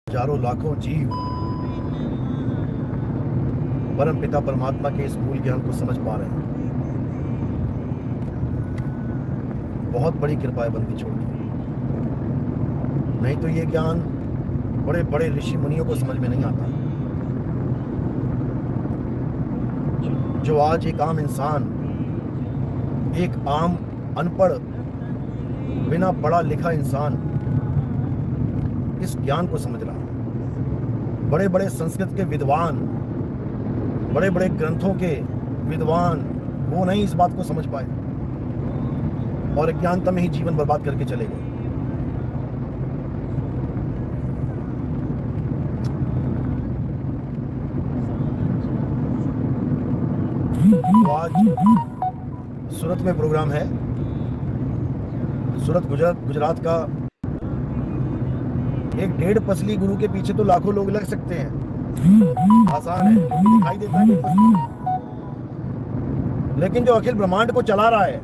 हजारों लाखों जीव परम पिता परमात्मा के इस मूल ज्ञान को समझ पा रहे हैं। बहुत बड़ी कृपा है बंदी छोड़ की। नहीं तो ये ज्ञान बड़े बड़े ऋषि मुनियों को समझ में नहीं आता। जो आज एक आम इंसान, एक आम अनपढ़ बिना पढ़ा लिखा इंसान इस ज्ञान को समझ रहा है। बड़े बड़े संस्कृत के विद्वान, बड़े बड़े ग्रंथों के विद्वान, वो नहीं इस बात को समझ पाए और अज्ञानता में ही जीवन बर्बाद करके चले गए। तो आज सूरत में प्रोग्राम है। सूरत गुजरात का एक 1.5 पसली गुरु के पीछे तो लाखों लोग लग सकते हैं, आसान है, दिखाई देता है। लेकिन जो अखिल ब्रह्मांड को चला रहा है,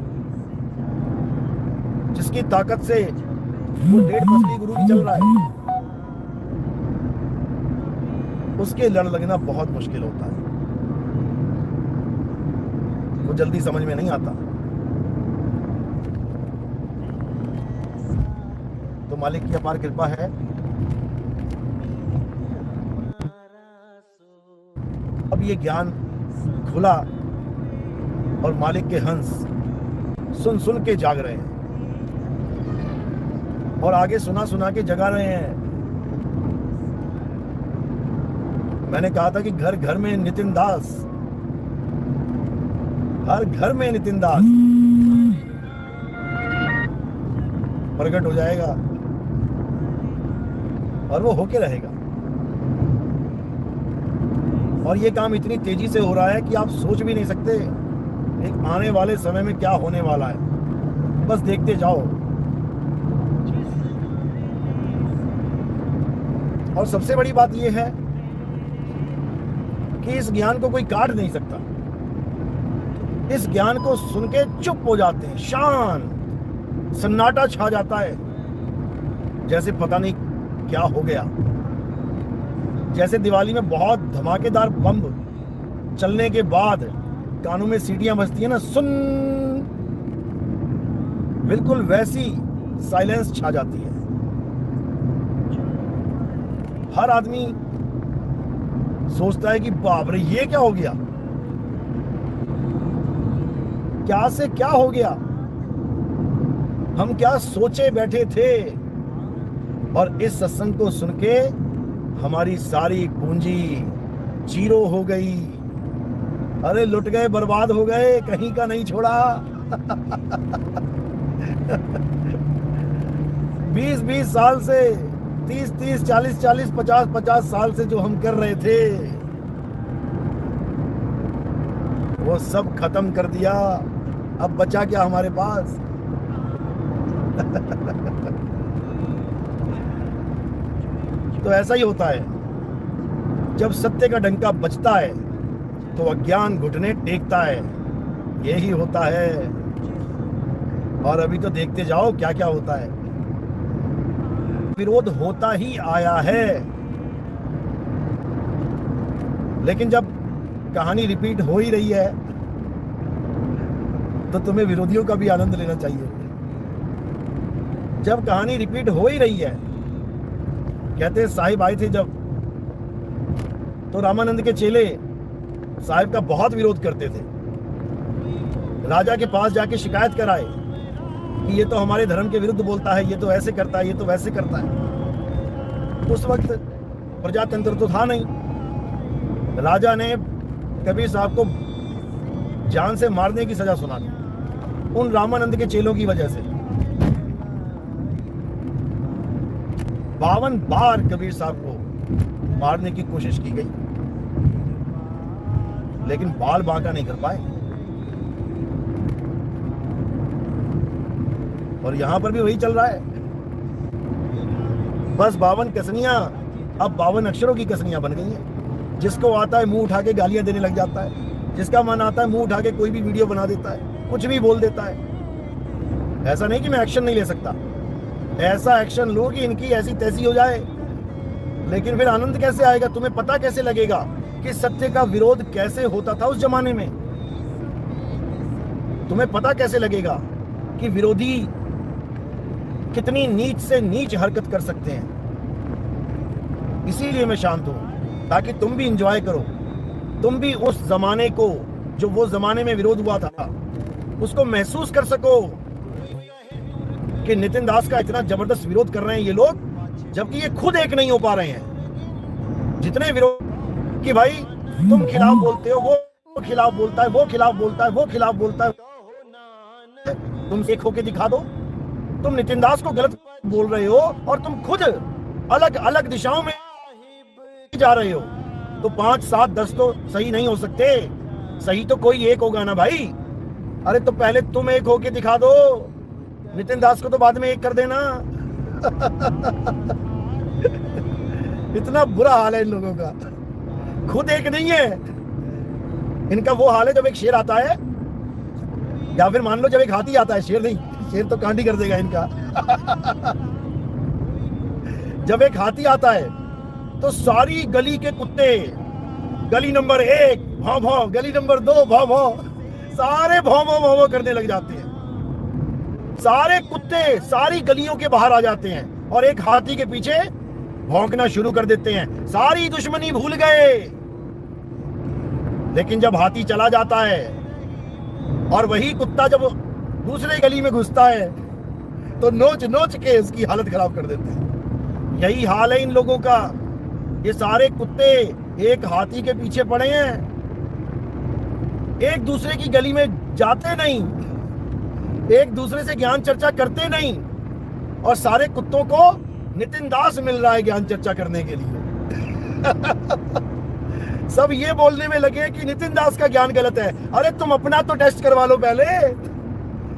जिसकी ताकत से वो 1.5 पसली गुरु भी चल रहा है, उसके लड़ लगना बहुत मुश्किल होता है। वो जल्दी समझ में नहीं आता। तो मालिक की अपार कृपा है। अब ये ज्ञान खुला और मालिक के हंस सुन सुन के जाग रहे हैं और आगे सुना सुना के जगा रहे हैं। मैंने कहा था कि घर घर में नितिन दास, हर घर में नितिन दास प्रकट हो जाएगा और वो होके रहेगा। और ये काम इतनी तेजी से हो रहा है कि आप सोच भी नहीं सकते एक आने वाले समय में क्या होने वाला है। बस देखते जाओ। और सबसे बड़ी बात यह है कि इस ज्ञान को कोई काट नहीं सकता। इस ज्ञान को सुन के चुप हो जाते हैं, शांत सन्नाटा छा जाता है, जैसे पता नहीं क्या हो गया। जैसे दिवाली में बहुत धमाकेदार बम चलने के बाद कानों में सीटियां बजती है ना, सुन, बिल्कुल वैसी साइलेंस छा जाती है। हर आदमी सोचता है कि बाप रे ये क्या हो गया, क्या से क्या हो गया, हम क्या सोचे बैठे थे। और इस सत्संग को सुन के हमारी सारी पूंजी जीरो हो गई। अरे लुट गए, बर्बाद हो गए, कहीं का नहीं छोड़ा। 20-20 साल से, 30-30, 40-40, 50-50 साल से जो हम कर रहे थे, वो सब खत्म कर दिया। अब बचा क्या हमारे पास? तो ऐसा ही होता है, जब सत्य का डंका बजता है तो अज्ञान घुटने टेकता है। यही होता है। और अभी तो देखते जाओ क्या क्या होता है। विरोध होता ही आया है। लेकिन जब कहानी रिपीट हो ही रही है तो तुम्हें विरोधियों का भी आनंद लेना चाहिए। जब कहानी रिपीट हो ही रही है, कहते साहिब आए थे जब, तो रामानंद के चेले साहिब का बहुत विरोध करते थे। राजा के पास जाके शिकायत कराए कि ये तो हमारे धर्म के विरुद्ध बोलता है, ये तो ऐसे करता है, ये तो वैसे करता है। उस वक्त प्रजातंत्र तो था नहीं। राजा ने कबीर साहब को जान से मारने की सजा सुना दी उन रामानंद के चेलों की वजह से। 52 बार कबीर साहब को मारने की कोशिश की गई, लेकिन बाल बांका नहीं कर पाए। और यहां पर भी वही चल रहा है। बस 52 कसनियां अब 52 अक्षरों की कसनियां बन गई हैं। जिसको आता है मुंह उठा के गालियां देने लग जाता है, जिसका मन आता है मुंह उठा के कोई भी वीडियो बना देता है, कुछ भी बोल देता है। ऐसा नहीं कि मैं एक्शन नहीं ले सकता, ऐसा एक्शन लो कि इनकी ऐसी तैसी हो जाए लेकिन फिर आनंद कैसे आएगा? तुम्हें पता कैसे लगेगा कि सत्य का विरोध कैसे होता था उस जमाने में? तुम्हें पता कैसे लगेगा कि विरोधी कितनी नीच से नीच हरकत कर सकते हैं? इसीलिए मैं शांत हूं, ताकि तुम भी इंजॉय करो, तुम भी उस जमाने को, जो वो जमाने में विरोध हुआ था, उसको महसूस कर सको कि नितिन दास का इतना जबरदस्त विरोध कर रहे हैं ये लोग, जबकि ये खुद एक नहीं हो पा रहे हैं। जितने विरोध कि भाई तुम खिलाफ बोलते हो, वो खिलाफ बोलता है, वो खिलाफ बोलता है, वो खिलाफ बोलता है, तुम एक होके दिखा दो। तुम नितिन दास को गलत बोल रहे हो और तुम खुद अलग अलग दिशाओं में जा रहे हो, तो 5, 7, 10 तो सही नहीं हो सकते। सही तो कोई एक होगा ना भाई। अरे तो पहले तुम एक होके दिखा दो, नितिन दास को तो बाद में एक कर देना। इतना बुरा हाल है इन लोगों का, खुद एक नहीं है। इनका वो हाल है जब एक शेर आता है, या फिर मान लो जब एक हाथी आता है, शेर नहीं, शेर तो कांडी कर देगा इनका। जब एक हाथी आता है तो सारी गली के कुत्ते, गली नंबर 1 भौं भौं, गली नंबर 2 भौं भौं, सारे भौं भौं भौं भौं करने लग जाते हैं। सारे कुत्ते सारी गलियों के बाहर आ जाते हैं और एक हाथी के पीछे भौंकना शुरू कर देते हैं। सारी दुश्मनी भूल गए। लेकिन जब हाथी चला जाता है और वही कुत्ता जब दूसरे गली में घुसता है, तो नोच नोच के उसकी हालत खराब कर देते हैं। यही हाल है इन लोगों का। ये सारे कुत्ते एक हाथी के पीछे पड़े हैं, एक दूसरे की गली में जाते नहीं, एक दूसरे से ज्ञान चर्चा करते नहीं, और सारे कुत्तों को नितिन दास मिल रहा है ज्ञान चर्चा करने के लिए। सब ये बोलने में लगे कि नितिन दास का ज्ञान गलत है। अरे तुम अपना तो टेस्ट करवा लो पहले।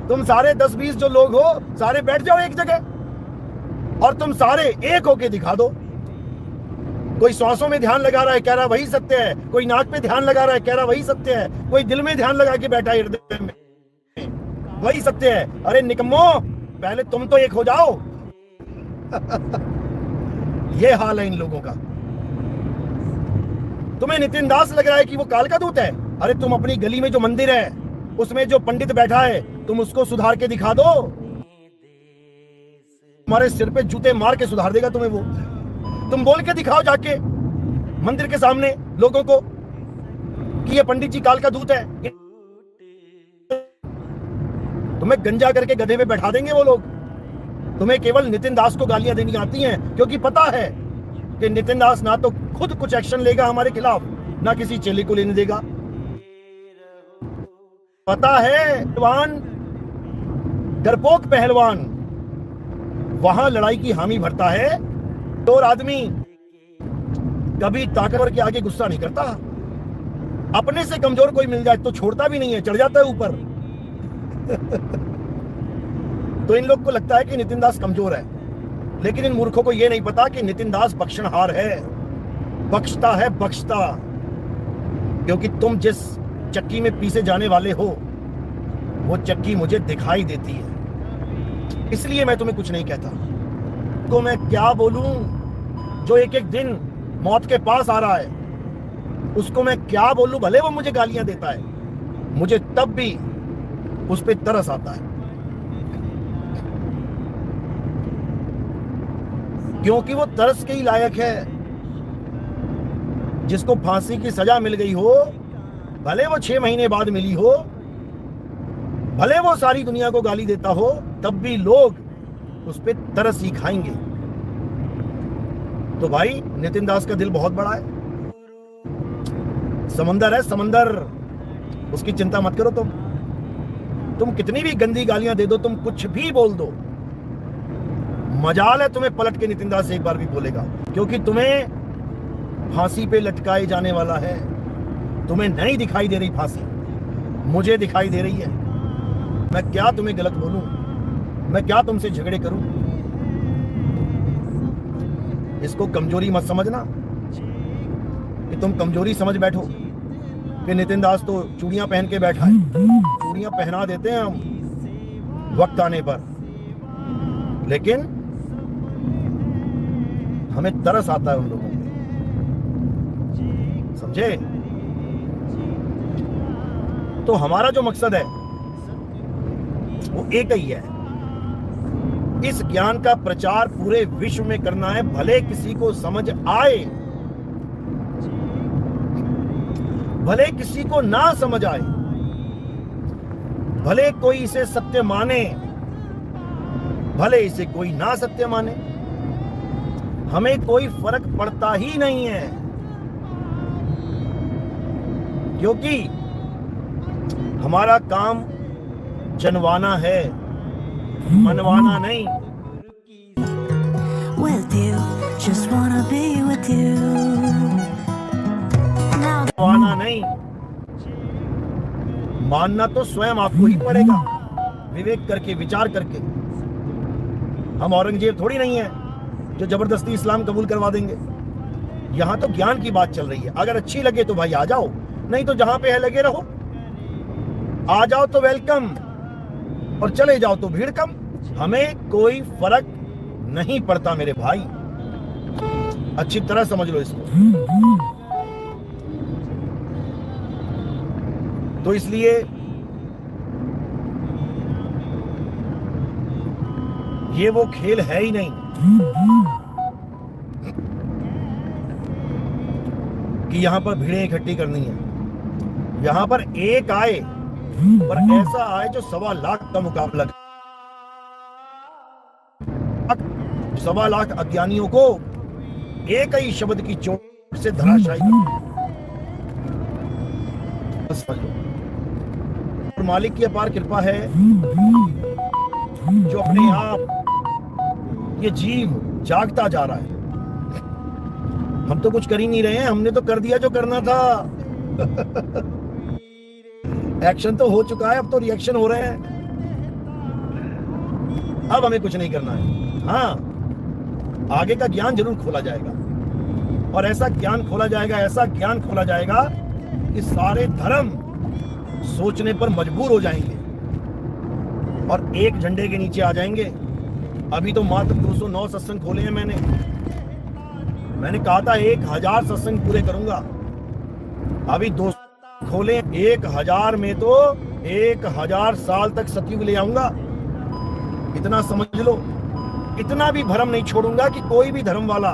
तुम सारे 10-20 जो लोग हो, सारे बैठ जाओ एक जगह और तुम सारे एक होके दिखा दो। कोई सांसों में ध्यान लगा रहा है, कह रहा वही सत्य है। कोई नाक पे ध्यान लगा रहा है, कह रहा वही सत्य है। कोई दिल में ध्यान लगा के बैठा है, हृदय में, वही सत्य है। अरे निकम्मो, पहले तुम तो एक हो जाओ। ये हाल है इन लोगों का। तुम्हें नितिन दास लग रहा है कि वो काल का दूत है? अरे तुम अपनी गली में जो मंदिर है, उसमें जो पंडित बैठा है, तुम उसको सुधार के दिखा दो। तुम्हारे सिर पे जूते मार के सुधार देगा तुम्हें वो। तुम बोल के दिखाओ जाके मंदिर के सामने लोगों को कि ये पंडित जी काल का दूत है। तुम्हें गंजा करके गधे में बैठा देंगे वो लोग। तुम्हें केवल नितिन दास को गालियां देनी आती हैं, क्योंकि पता है कि नितिन दास ना तो खुद कुछ एक्शन लेगा हमारे खिलाफ, ना किसी चेले को लेने देगा। पता है पहलवान, डरपोक पहलवान वहां लड़ाई की हामी भरता है, और आदमी कभी ताकतवर के आगे गुस्सा नहीं करता। अपने से कमजोर कोई मिल जाए तो छोड़ता भी नहीं है, चढ़ जाता है ऊपर। तो इन लोग को लगता है कि नितिन दास कमजोर है, लेकिन इन मूर्खों को यह नहीं पता कि नितिन दास बख्शनहार है, बख्शता है, बख्शता। क्योंकि तुम जिस चक्की में पीसे जाने वाले हो, वो चक्की मुझे दिखाई देती है, इसलिए मैं तुम्हें कुछ नहीं कहता। तो मैं क्या बोलूं? जो एक एक दिन मौत के पास आ रहा है, उसको मैं क्या बोलूं? भले वो मुझे गालियां देता है, मुझे तब भी उस पर तरस आता है, क्योंकि वो तरस के ही लायक है। जिसको फांसी की सजा मिल गई हो, भले वो 6 महीने बाद मिली हो, भले वो सारी दुनिया को गाली देता हो, तब भी लोग उस पर तरस ही खाएंगे। तो भाई नितिन दास का दिल बहुत बड़ा है, समंदर है समंदर, उसकी चिंता मत करो। तुम कितनी भी गंदी गालियां दे दो, तुम कुछ भी बोल दो, मजाल है तुम्हें पलट के नितिन दास एक बार भी बोलेगा, क्योंकि तुम्हें फांसी पे लटकाए जाने वाला है। तुम्हें नहीं दिखाई दे रही फांसी, मुझे दिखाई दे रही है। मैं क्या तुम्हें गलत बोलूं? मैं क्या तुमसे झगड़े करूं? इसको कमजोरी मत समझना कि तुम कमजोरी समझ बैठो कि नितिन दास तो चूड़ियां पहन के बैठा है। चूड़ियां पहना देते हैं हम वक्त आने पर, लेकिन हमें तरस आता है उन लोगों पे, समझे? तो हमारा जो मकसद है वो एक ही है, इस ज्ञान का प्रचार पूरे विश्व में करना है, भले किसी को समझ आए, भले किसी को ना समझ आए, भले कोई इसे सत्य माने, भले इसे कोई ना सत्य माने, हमें कोई फर्क पड़ता ही नहीं है, क्योंकि हमारा काम जनवाना है, मनवाना नहीं। With you, just wanna be with you. मनवाना नहीं, मानना तो स्वयं आपको ही पड़ेगा, विवेक करके, विचार करके। हम औरंगजेब थोड़ी नहीं है जो जबरदस्ती इस्लाम कबूल करवा देंगे। यहां तो ज्ञान की बात चल रही है, अगर अच्छी लगे तो भाई आ जाओ, नहीं तो जहां पे है लगे रहो। आ जाओ तो वेलकम, और चले जाओ तो भीड़ कम, हमें कोई फर्क नहीं पड़ता मेरे भाई, अच्छी तरह समझ लो इसको। तो इसलिए ये वो खेल है ही नहीं कि यहां पर भीड़ें इकट्ठी करनी है। यहां पर एक आए, पर ऐसा आए जो 1.25 लाख का मुकाबला, 1.25 लाख अज्ञानियों को एक ही शब्द की चोट से धराशायी कर। बस समझ लो, और मालिक की अपार कृपा है जो अपने आप ये जीव जागता जा रहा है। हम तो कुछ कर ही नहीं रहे हैं, हमने तो कर दिया जो करना था। एक्शन तो हो चुका है, अब तो रिएक्शन हो रहे हैं। अब हमें कुछ नहीं करना है। हाँ, आगे का ज्ञान जरूर खोला जाएगा, और ऐसा ज्ञान खोला जाएगा, ऐसा ज्ञान खोला जाएगा कि सारे धर्म सोचने पर मजबूर हो जाएंगे और एक झंडे के नीचे आ जाएंगे। अभी तो मात्र 209 सत्संग खोले हैं मैंने कहा था 1000 सत्संग पूरे करूंगा, अभी 2 खोले। 1000 में तो 1000 साल तक सतयुग ले आऊंगा, इतना समझ लो। इतना भी भरम नहीं छोड़ूंगा कि कोई भी धर्म वाला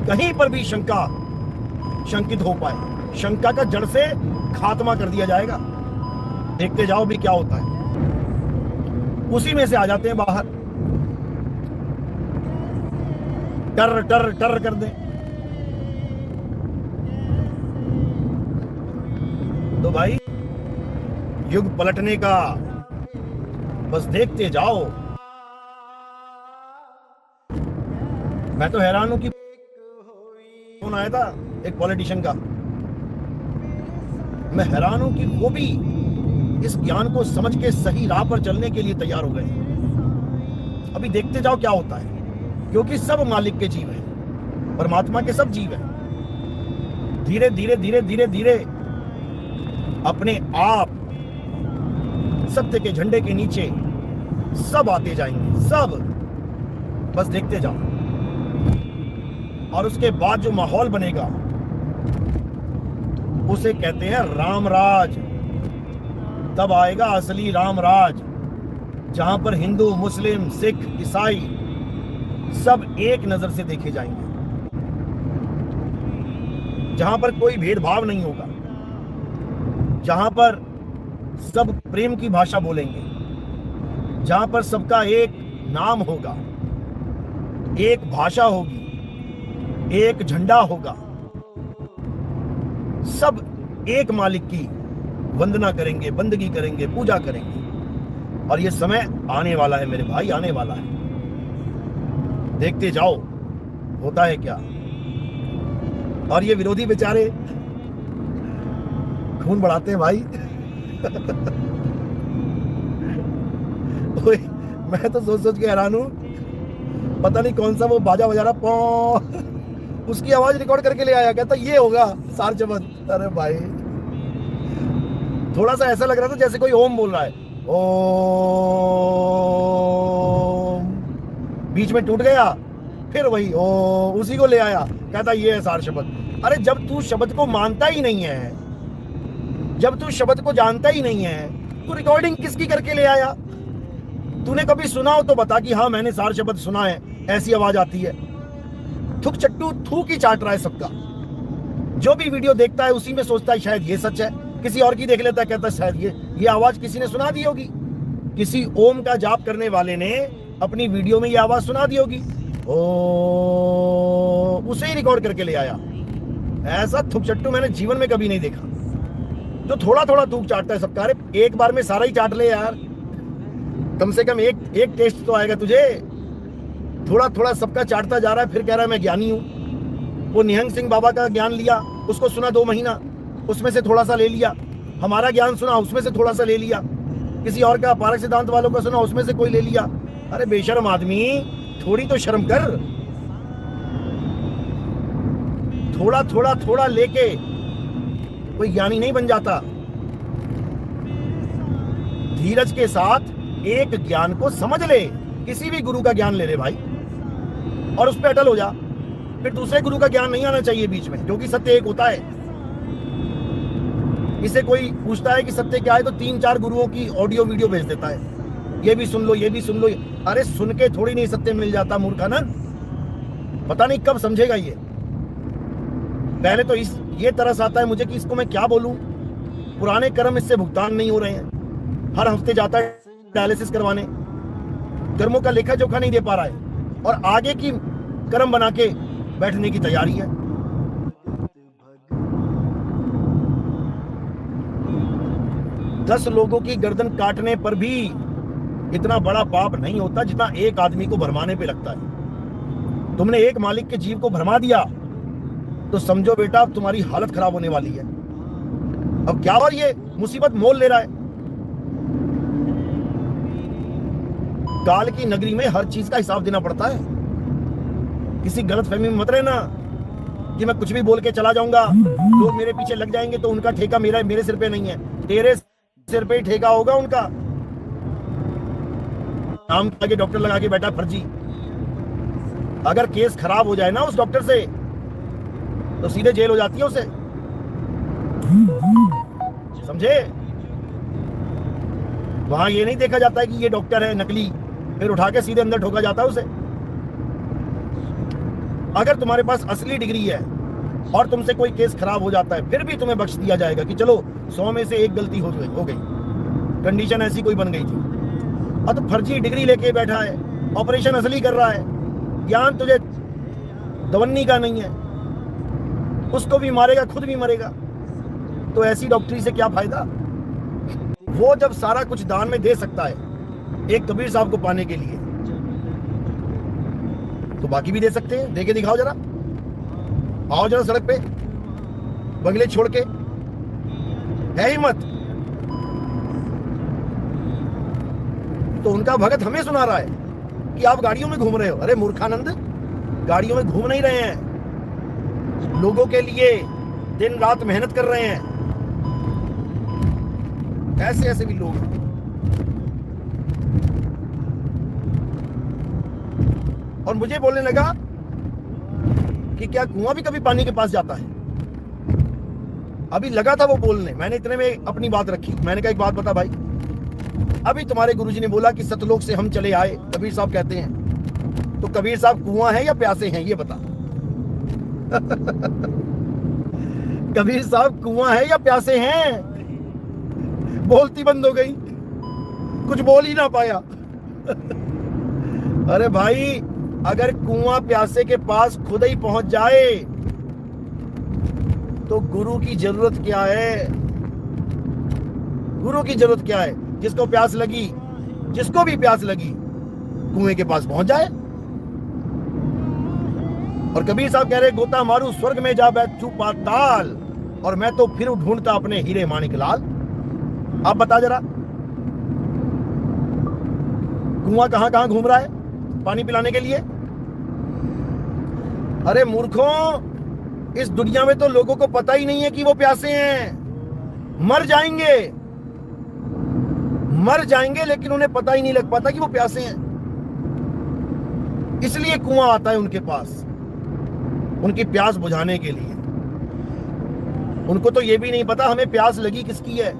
कहीं पर भी शंकित हो पाए। शंका का जड़ से खात्मा कर दिया जाएगा। देखते जाओ भी क्या होता है, उसी में से आ जाते हैं बाहर, टर टर टर कर दें। तो भाई युग पलटने का बस देखते जाओ। मैं तो हैरान हूं कि फोन आया था एक पॉलिटिशियन का, मैं हैरान हूं कि वो भी इस ज्ञान को समझ के सही राह पर चलने के लिए तैयार हो गए हैं। अभी देखते जाओ क्या होता है, क्योंकि सब मालिक के जीव हैं, परमात्मा के सब जीव हैं। धीरे धीरे धीरे धीरे धीरे अपने आप सत्य के झंडे के नीचे सब आते जाएंगे, सब। बस देखते जाओ, और उसके बाद जो माहौल बनेगा उसे कहते हैं राम राज। तब आएगा असली राम राज, जहां पर हिंदू, मुस्लिम, सिख, ईसाई सब एक नजर से देखे जाएंगे, जहां पर कोई भेदभाव नहीं होगा, जहां पर सब प्रेम की भाषा बोलेंगे, जहां पर सबका एक नाम होगा, एक भाषा होगी, एक झंडा होगा, सब एक मालिक की वंदना करेंगे, बंदगी करेंगे, पूजा करेंगे। और ये समय आने वाला है मेरे भाई, आने वाला है। देखते जाओ होता है क्या। और ये विरोधी बेचारे खून बढ़ाते हैं भाई। ओए, मैं तो सोच के हैरान हूं, पता नहीं कौन सा वो बाजा बजा रहा, पौ उसकी आवाज रिकॉर्ड करके ले आया, कहता ये होगा सार चमन। अरे भाई, थोड़ा सा ऐसा लग रहा था जैसे कोई ओम बोल रहा है, ओम। बीच में टूट गया, फिर वही उसी को ले आया, कहता ये है सार शब्द। अरे जब तू शब्द को मानता ही नहीं है, जब तू शब्द को जानता ही नहीं है, तू रिकॉर्डिंग किसकी करके ले आया? तूने कभी सुना हो तो बता कि हाँ मैंने सार शब्द सुना है, ऐसी आवाज आती है। थुक चट्टू थूक ही चाट रहा है सबका। जो भी वीडियो देखता है उसी में सोचता है शायद ये सच है, किसी और की देख लेता है, कहता है शायद ये आवाज किसी ने सुना दी होगी, किसी ओम का जाप करने वाले ने अपनी वीडियो में ये आवाज सुना दी होगी, उसे ही रिकॉर्ड करके ले आया। ऐसा थुक चट्टू मैंने जीवन में कभी नहीं देखा, जो थोड़ा थोड़ा थूक चाटता है सबका। अरे एक बार में सारा ही चाट ले यार, कम से कम एक टेस्ट तो आएगा तुझे। थोड़ा थोड़ा सबका चाटता जा रहा है, फिर कह रहा है मैं ज्ञानी हूं। वो निहंग सिंह बाबा का ज्ञान लिया, उसको सुना 2 महीना, उसमें से थोड़ा सा ले लिया। हमारा ज्ञान सुना, उसमें से थोड़ा सा ले लिया। किसी और का पारक सिद्धांत वालों का सुना, उसमें से कोई ले लिया। अरे बेशर्म आदमी, थोड़ी तो शर्म कर। थोड़ा थोड़ा थोड़ा लेके कोई ज्ञानी नहीं बन जाता। धीरज के साथ एक ज्ञान को समझ ले, किसी भी गुरु का ज्ञान ले ले भाई, और उस पर अटल हो जा। फिर दूसरे गुरु का ज्ञान नहीं आना चाहिए बीच में, क्योंकि सत्य एक होता है। इसे कोई पूछता है कि सत्य क्या है, तो 3-4 गुरुओं की ऑडियो वीडियो भेज देता है, ये भी सुन लो, ये भी सुन लो। अरे सुन के थोड़ी नहीं सत्य मिल जाता मूर्खानंद, पता नहीं कब समझेगा ये। पहले तो ये तरस आता है मुझे कि इसको मैं क्या बोलूं। पुराने कर्म इससे भुगतान नहीं हो रहे हैं, हर हफ्ते जाता है डायलिसिस करवाने, कर्मों का लेखा जोखा नहीं दे पा रहा है, और आगे की कर्म बना के बैठने की तैयारी है। दस लोगों की गर्दन काटने पर भी इतना बड़ा पाप नहीं होता जितना एक आदमी को भरमाने पे लगता है। तुमने एक मालिक के जीव को भरमा दिया तो समझो बेटा अब तुम्हारी हालत खराब होने वाली है। अब क्या और ये मुसीबत मोल ले रहा है। काल की नगरी में हर चीज का हिसाब देना पड़ता है। किसी गलतफहमी में मत रहना कि मैं कुछ भी बोल के चला जाऊंगा, लोग मेरे पीछे लग जाएंगे तो उनका ठेका मेरे सिर पे नहीं है, तेरे सिर पे ही ठेका होगा उनका। नाम के डॉक्टर लगा के बैठा फर्जी। अगर केस खराब हो जाए ना उस डॉक्टर से तो सीधे जेल हो जाती है उसे, समझे? वहां ये नहीं देखा जाता है कि ये डॉक्टर है नकली, फिर उठा के सीधे अंदर ठोका जाता है उसे। अगर तुम्हारे पास असली डिग्री है और तुमसे कोई केस खराब हो जाता है, फिर भी तुम्हें बख्श दिया जाएगा कि चलो 100 में से 1 गलती हो गई, कंडीशन ऐसी कोई बन गई थी। अब तो फर्जी डिग्री लेके बैठा है, ऑपरेशन असली कर रहा है, ज्ञान तुझे दवन्नी का नहीं है, उसको भी मारेगा खुद भी मरेगा, तो ऐसी डॉक्टरी से क्या फायदा। वो जब सारा कुछ दान में दे सकता है एक कबीर साहब को पाने के लिए, तो बाकी भी दे सकते हैं। दे के दिखाओ जरा, आओ जरा सड़क पे, बंगले छोड़ के, है हिम्मत? तो उनका भगत हमें सुना रहा है कि आप गाड़ियों में घूम रहे हो। अरे मूर्खानंद, गाड़ियों में घूम नहीं रहे हैं, लोगों के लिए दिन रात मेहनत कर रहे हैं। ऐसे भी लोग हैं। और मुझे बोलने लगा कि क्या कुआं भी कभी पानी के पास जाता है? अभी लगा था वो बोलने, मैंने इतने में अपनी बात रखी। मैंने कहा एक बात बता भाई, अभी तुम्हारे गुरुजी ने बोला कि सतलोक से हम चले आए, कबीर साहब कहते हैं, तो कबीर साहब कुआं है या प्यासे हैं ये बता। कबीर साहब कुआं है या प्यासे हैं? बोलती बंद हो गई, कुछ बोल ही ना पाया। अरे भाई, अगर कुआं प्यासे के पास खुद ही पहुंच जाए तो गुरु की जरूरत क्या है? गुरु की जरूरत क्या है? जिसको प्यास लगी, जिसको भी प्यास लगी, कुएं के पास पहुंच जाए। और कबीर साहब कह रहे, गोता मारू स्वर्ग में जा बैठू पाताल, और मैं तो फिर ढूंढता अपने हीरे माणिक लाल। आप बता जरा, कुआं कहां घूम रहा है पानी पिलाने के लिए? अरे मूर्खों, इस दुनिया में तो लोगों को पता ही नहीं है कि वो प्यासे हैं। मर जाएंगे लेकिन उन्हें पता ही नहीं लग पाता कि वो प्यासे हैं। इसलिए कुआं आता है उनके पास, उनकी प्यास बुझाने के लिए। उनको तो ये भी नहीं पता हमें प्यास लगी किसकी है।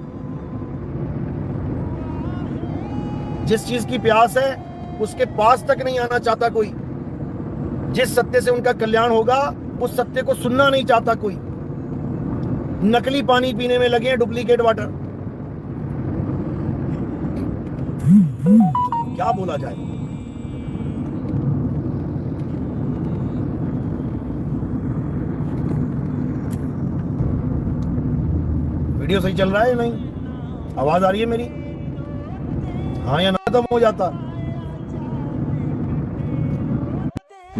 जिस चीज की प्यास है उसके पास तक नहीं आना चाहता कोई। जिस सत्य से उनका कल्याण होगा उस सत्य को सुनना नहीं चाहता कोई। नकली पानी पीने में लगे हैं, डुप्लीकेट वाटर। क्या बोला जाए। वीडियो सही चल रहा है या नहीं? आवाज आ रही है मेरी? हाँ या ना? खत्म हो जाता।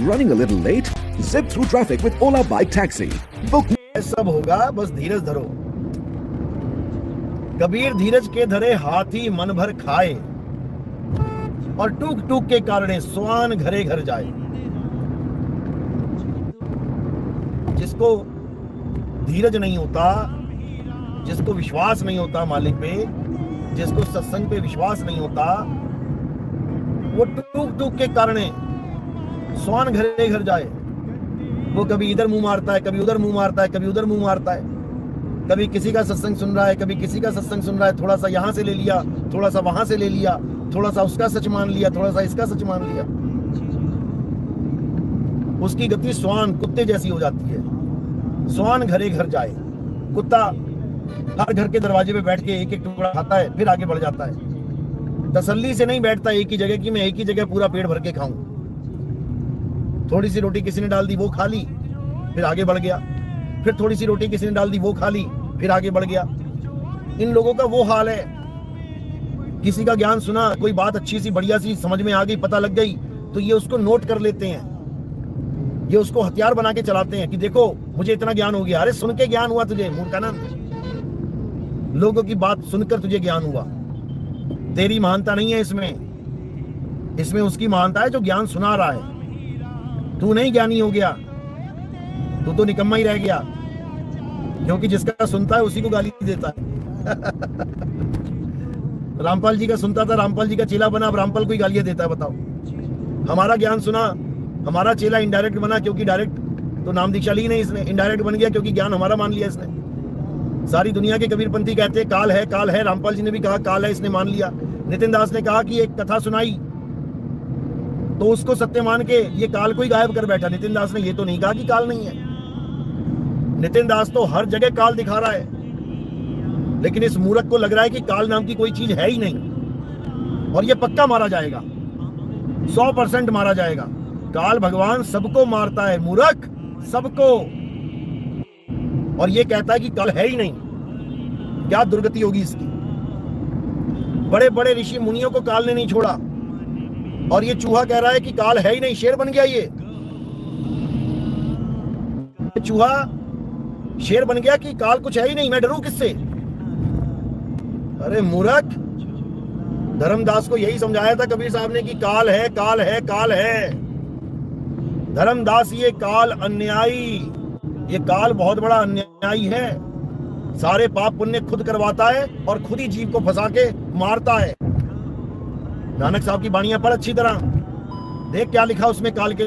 Running a little late? Zip through traffic with Ola Bike Taxi. Book. सब होगा, बस धीरज धरो। कबीर धीरज के धरे हाथी मन भर खाए, और टूक टूक के कारणे स्वान घरे घर जाए। जिसको धीरज नहीं होता, जिसको विश्वास नहीं होता मालिक पे, जिसको सत्संग पे विश्वास नहीं होता, वो टूक टूक के कारणे स्वान घरे घर जाए। वो कभी इधर मुंह मारता है, कभी उधर मुंह मारता है, कभी उधर मुंह मारता है। कभी किसी का सत्संग सुन रहा है, कभी किसी का सत्संग सुन रहा है। थोड़ा सा यहां से ले लिया, थोड़ा सा वहां से ले लिया, थोड़ा सा उसका सच मान लिया, थोड़ा सा इसका सच मान लिया। उसकी गति स्वान कुत्ते जैसी हो जाती है। स्वान घरे घर जाए। कुत्ता हर घर के दरवाजे पे बैठ के एक एक टुकड़ा खाता है, फिर आगे बढ़ जाता है। तसल्ली से नहीं बैठता एक ही जगह कि मैं एक ही जगह पूरा पेट भर के खाऊं। थोड़ी सी रोटी किसी ने डाल दी, वो खा ली, फिर आगे बढ़ गया। फिर थोड़ी सी रोटी किसी ने डाल दी, वो खा ली, फिर आगे बढ़ गया। इन लोगों का वो हाल है। किसी का ज्ञान सुना, कोई बात अच्छी सी बढ़िया सी समझ में आ गई, पता लग गई, तो ये उसको नोट कर लेते हैं। ये उसको हथियार बना के चलाते हैं कि देखो मुझे इतना ज्ञान हो गया। अरे सुन के ज्ञान हुआ तुझे, मूर्खानंद। लोगों की बात सुनकर तुझे ज्ञान हुआ। तेरी महानता नहीं है इसमें। इसमें उसकी महानता है जो ज्ञान सुना रहा है। तू नहीं ज्ञानी हो गया, तू तो निकम्मा ही रह गया, क्योंकि जिसका सुनता है उसी को गाली देता है। रामपाल जी का सुनता था, रामपाल जी का चेला बना, अब रामपाल को ही गालियां देता है। बताओ, हमारा ज्ञान सुना, हमारा चेला इनडायरेक्ट बना, क्योंकि डायरेक्ट तो नाम दीक्षा ली नहीं इसने। इनडायरेक्ट बन गया क्योंकि ज्ञान हमारा मान लिया इसने। सारी दुनिया के कबीरपंथी कहते हैं काल है, काल है। रामपाल जी ने भी कहा काल है, इसने मान लिया। नितिन दास ने कहा कि एक कथा सुनाई तो उसको सत्य मान के ये काल को ही गायब कर बैठा। नितिन दास ने ये तो नहीं कहा कि काल नहीं है। नितिन दास तो हर जगह काल दिखा रहा है, लेकिन इस मूर्ख को लग रहा है कि काल नाम की कोई चीज है ही नहीं। और ये पक्का मारा जाएगा, 100% मारा जाएगा। काल भगवान सबको मारता है मूर्ख, सबको। और ये कहता है कि काल है ही नहीं। क्या दुर्गति होगी इसकी। बड़े बड़े ऋषि मुनियों को काल ने नहीं छोड़ा, और ये चूहा कह रहा है कि काल है ही नहीं। शेर बन गया ये चूहा, शेर बन गया कि काल कुछ है ही नहीं, मैं डरूं किससे। अरे मूर्ख, धर्मदास को यही समझाया था कबीर साहब ने कि काल है, काल है, काल है। धर्मदास, ये काल अन्यायी, ये काल बहुत बड़ा अन्यायी है। सारे पाप पुण्य खुद करवाता है और खुद ही जीव को फंसा के मारता है। नानक साहब की बाणियां पढ़ अच्छी तरह, देख क्या लिखा उसमें काल के।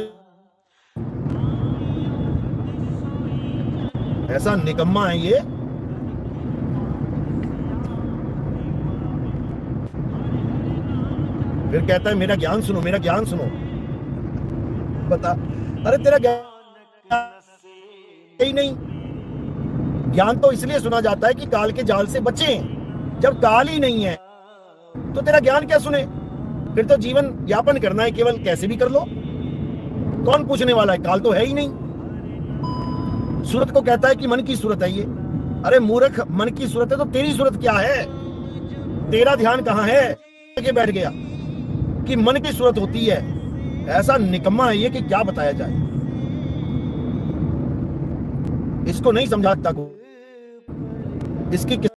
ऐसा निकम्मा है ये। फिर कहता है मेरा ज्ञान सुनो, मेरा ज्ञान सुनो। बता, अरे तेरा ज्ञान ही नहीं। ज्ञान तो इसलिए सुना जाता है कि काल के जाल से बचें। जब काल ही नहीं है तो तेरा ज्ञान क्या सुने। फिर तो जीवन यापन करना है केवल, कैसे भी कर लो। कौन पूछने वाला है, काल तो है ही नहीं। सूरत को कहता है कि मन की सूरत है ये। अरे मूर्ख, मन की सूरत है तो तेरी सूरत क्या है। तेरा ध्यान कहां है कि बैठ गया कि मन की सूरत होती है। ऐसा निकम्मा है ये कि क्या बताया जाए। इसको नहीं समझाता को, इसकी